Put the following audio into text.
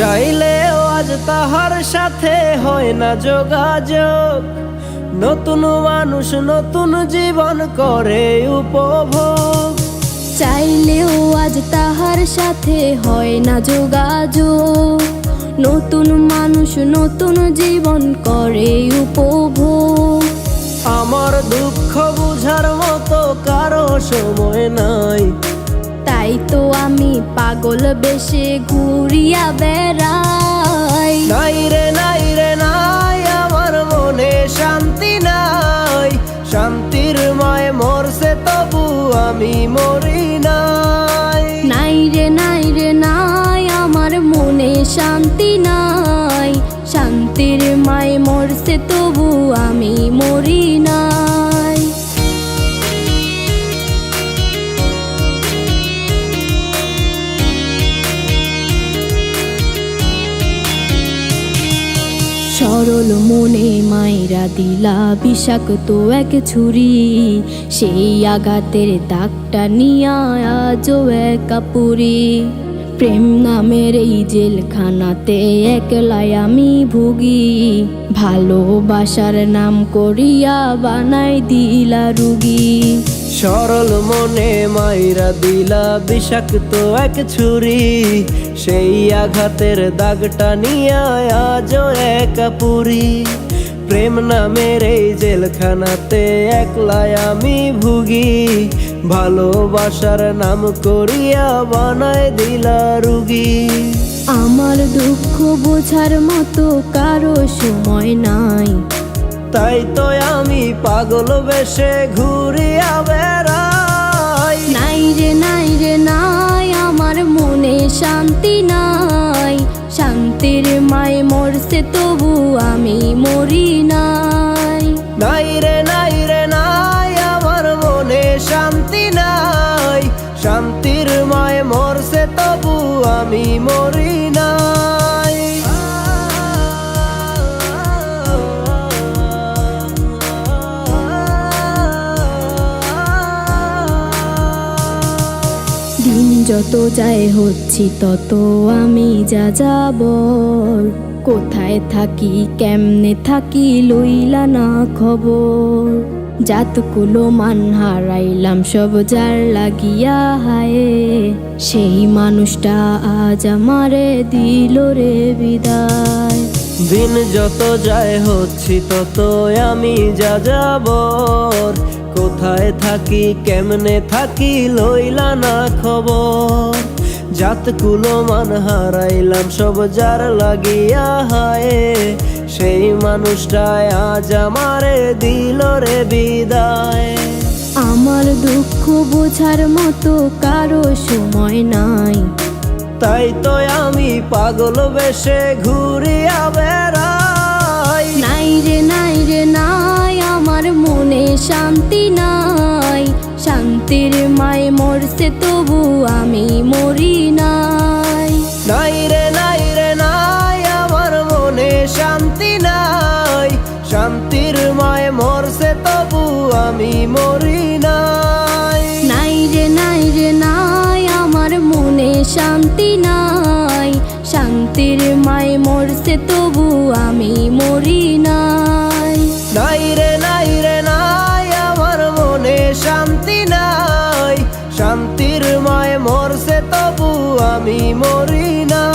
চাইলেও আজ তাহার সাথে হয় না যোগাযোগ। নতুন মানুষ নতুন জীবন করে উপভোগ। চাইলেও আজ তাহার সাথে হয় না যোগাযোগ। নতুন মানুষ নতুন জীবন করে উপভোগ। আমার দুঃখ বুঝার মতো কারো সময় নাই, তাই তো আমি পাগল বেশে ঘুরিয়া বেড়াই। নাই রে নাই রে নাই, আমার মনে শান্তি নাই। শান্তির মায় মরছে তবু আমি মরি নাই। নাই রে নাই রে নাই, আমার মনে শান্তি নাই। শান্তির মায় মরছে তবু আমি মরি নাই। সরল মনে মায়েরা দিলা বিষাক্ত এক ছুরি। সেই আঘাতের দাগটা নিয়া আজও একা পুরি। প্রেম নামের এই জেলখানাতে একলাই আমি ভুগি। ভালোবাসার নাম করিয়া বানাই দিলা রুগী। সরল মনে মাইরা দিলা বিষাক্ত এক ছুরি। সেই আঘাতের দাগটা নিয়া আজও একা পুরি। প্রেম নামের এই জেলখানাতে একলাই আমি ভুগি। ভালোবাসার নাম করিয়া বানায় দিলা রুগী। আমার দুঃখ বোঝার মতো কারো সময় নাই, তাই তো আমি পাগল বেশে ঘুরিয়া বেড়াই। নাই রে নাই রে নাই, আমার মনে শান্তি নাই। শান্তির মায় মরছে তবু আমি মরি নাই। নাই রে নাই রে নাই, আমার মনে শান্তি নাই। শান্তির মায় মরছে তবু আমি মরি নাই। দিন যত যায় হচ্ছি তত আমি যা যাবর। কোথায় থাকি কেমনে থাকি লইলা না খবর। জাতকুলো মান হারাইলাম সব যার লাগিয়া হায়। সেই মানুষটা আজ আমারে দিল রে বিদায়। দিন যত যায় হচ্ছি তত আমি যা যাবর। কোথায় থাকি কেমনে থাকি লইলা না খবর। জাতকুলো মান হারাইলাম সব যার লাগিয়া হায়। সেই মানুষটাই আজ আমারে দিল রে বিদায়। আমার দুঃখ বোঝার মতো কারো সময় নাই, তাই তো আমি পাগল বেশে ঘুরিয়া বেড়াই। নাই রে নাই রে নাই, আমার মনে শান্তি নাই। শান্তির মায় মরছে তবু আমি মরি নাই। নাই রে নাই রে নাই, আমার মনে শান্তি নাই। শান্তির মায় মরছে তবু আমি মরি নাই। নাই রে নাই রে নাই, আমার মনে শান্তি নাই। শান্তির মায় মরছে তবু আমি মরি নাই। নাই রে নাই রে নাই, আমার মনে শান্তি নাই। শান্তির মায় মরছে তবু আমি মরি নাই।